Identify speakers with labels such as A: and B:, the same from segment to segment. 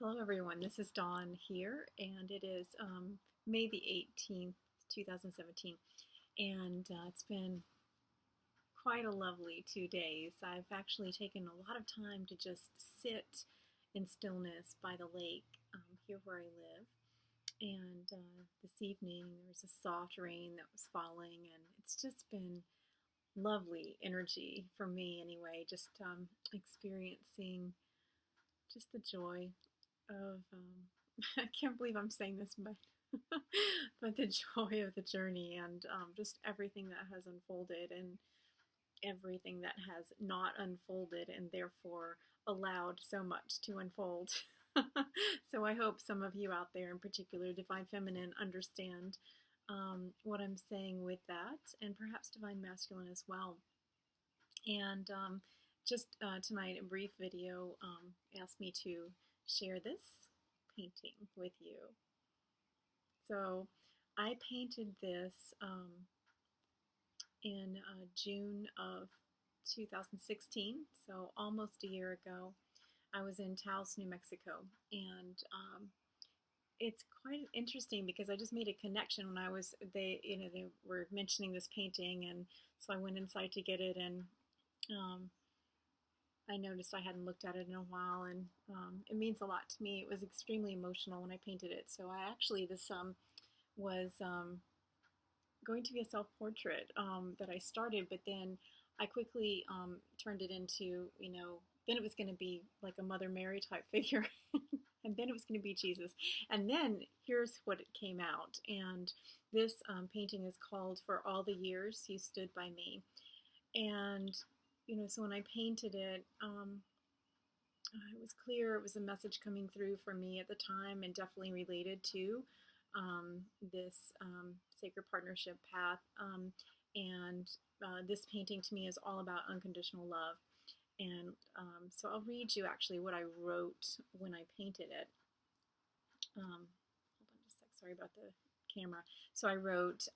A: Hello, everyone. This is Dawn here, and it is May the 18th, 2017. And it's been quite a lovely 2 days. I've actually taken a lot of time to just sit in stillness by the lake here where I live. And this evening, there was a soft rain that was falling, and it's just been lovely energy for me anyway, just experiencing just the joy of I can't believe I'm saying this, but but the joy of the journey and just everything that has unfolded and everything that has not unfolded and therefore allowed so much to unfold. So I hope some of you out there, in particular Divine Feminine, understand what I'm saying with that, and perhaps Divine Masculine as well. And just tonight, a brief video asked me to share this painting with you. So I painted this in June of 2016, so almost a year ago. I was in Taos, New Mexico, and it's quite interesting because I just made a connection when I was they were mentioning this painting, and so I went inside to get it, and um, I noticed I hadn't looked at it in a while, and it means a lot to me. It was extremely emotional when I painted it. So I actually this was going to be a self-portrait that I started, but then I quickly turned it into, then it was going to be like a Mother Mary type figure, and then it was going to be Jesus. And then here's what it came out. And this painting is called For All the Years You Stood By Me. And, so when I painted it, it was clear it was a message coming through for me at the time and definitely related to this sacred partnership path. And this painting to me is all about unconditional love. And so I'll read you actually what I wrote when I painted it. Hold on just a sec, sorry about the camera. So I wrote,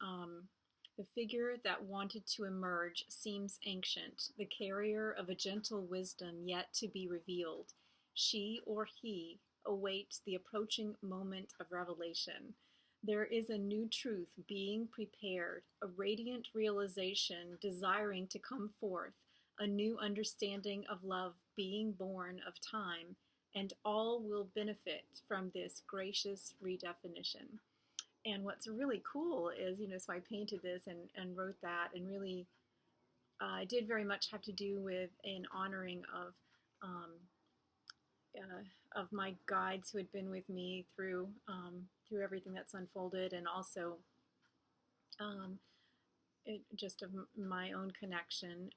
A: the figure that wanted to emerge seems ancient, the carrier of a gentle wisdom yet to be revealed. She or he awaits the approaching moment of revelation. There is a new truth being prepared, a radiant realization desiring to come forth, a new understanding of love being born of time, and all will benefit from this gracious redefinition. And what's really cool is, so I painted this and wrote that, and really, it did very much have to do with an honoring of my guides who had been with me through everything that's unfolded, and also just of my own connection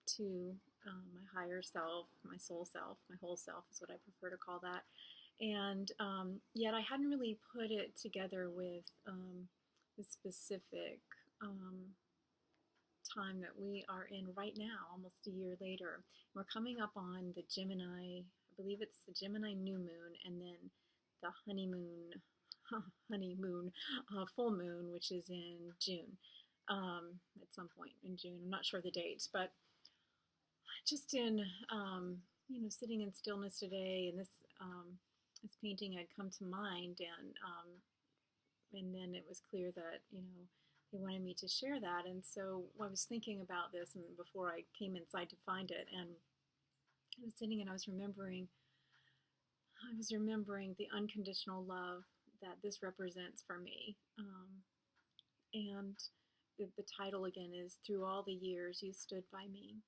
A: to my higher self, my soul self, my whole self is what I prefer to call that. And yet I hadn't really put it together with the specific time that we are in right now, almost a year later. We're coming up on the Gemini, I believe it's the Gemini new moon, and then the honeymoon full moon, which is in June, at some point in June. I'm not sure the dates, but just in sitting in stillness today, and this painting had come to mind, and then it was clear that they wanted me to share that, and so I was thinking about this, and before I came inside to find it, and I was sitting and I was remembering the unconditional love that this represents for me, and the title again is Through All the Years You Stood By Me.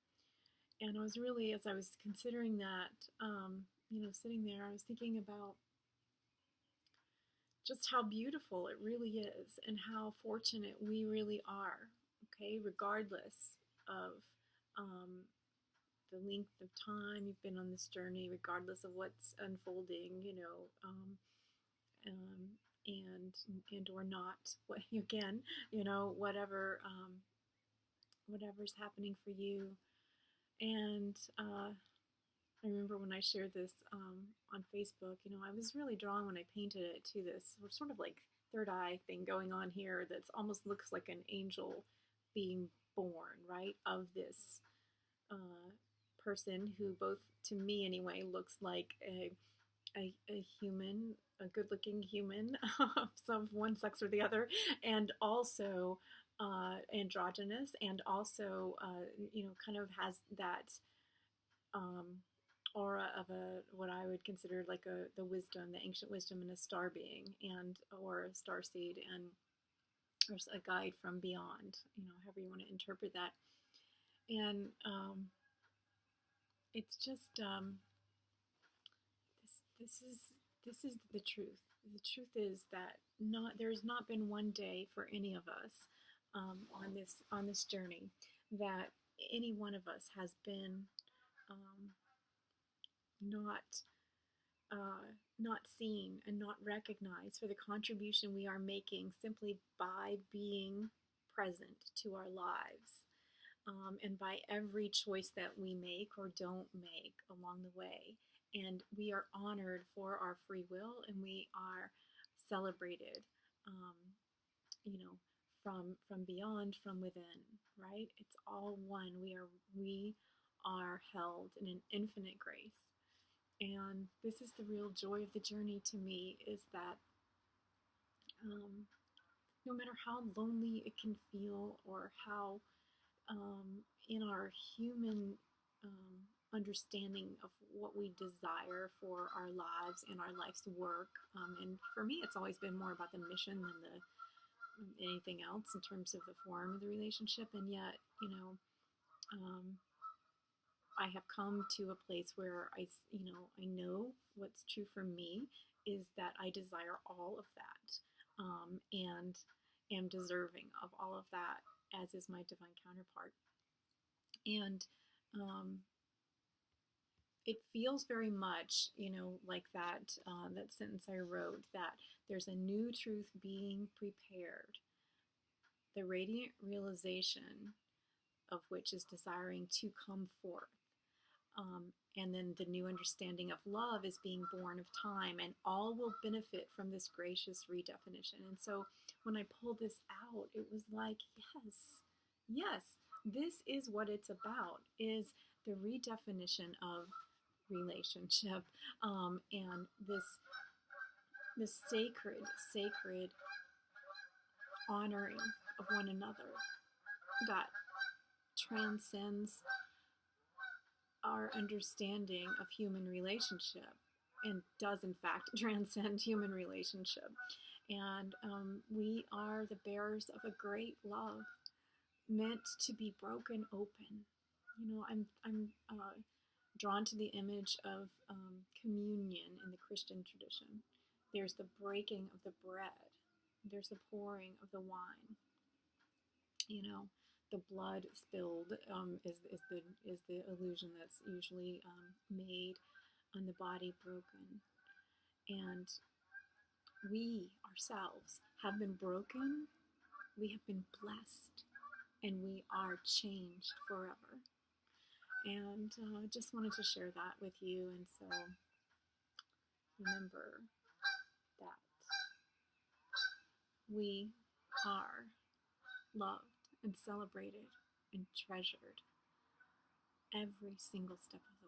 A: And I was really, as I was considering that, sitting there, I was thinking about just how beautiful it really is and how fortunate we really are, okay, regardless of um, the length of time you've been on this journey, regardless of what's unfolding, um, and or not, what, again, whatever's happening for you. And I remember when I shared this on Facebook, I was really drawn when I painted it to this sort of like third eye thing going on here that almost looks like an angel being born, right, of this person who, both to me anyway, looks like a human, a good-looking human, some one sex or the other, and also androgynous, and also kind of has that um, aura of a what I would consider like the wisdom, the ancient wisdom, and a star being, and or a star seed, and there's a guide from beyond, however you want to interpret that. And it's just this is the truth. The truth is that not there's not been one day for any of us on this journey that any one of us has been um, not not seen and not recognized for the contribution we are making simply by being present to our lives, and by every choice that we make or don't make along the way. And we are honored for our free will, and we are celebrated, um, you know, from beyond, from within. Right? It's all one. We are held in an infinite grace, and this is the real joy of the journey to me. Is that um, no matter how lonely it can feel, or how in our human understanding of what we desire for our lives and our life's work. And for me, it's always been more about the mission than the anything else in terms of the form of the relationship. And yet, um, I have come to a place where I know what's true for me is that I desire all of that, and am deserving of all of that, as is my divine counterpart. And um, it feels very much, like that sentence I wrote, that there's a new truth being prepared, the radiant realization of which is desiring to come forth. And then the new understanding of love is being born of time, and all will benefit from this gracious redefinition. And so when I pulled this out, it was like, yes, yes, this is what it's about, is the redefinition of relationship, and this sacred honoring of one another that transcends our understanding of human relationship, and does in fact transcend human relationship. And we are the bearers of a great love meant to be broken open. I'm drawn to the image of communion in the Christian tradition. There's the breaking of the bread, there's the pouring of the wine. The blood spilled, is the illusion that's usually made on the body broken. And we ourselves have been broken, we have been blessed, and we are changed forever. And just wanted to share that with you. And so remember that we are loved and celebrated and treasured every single step of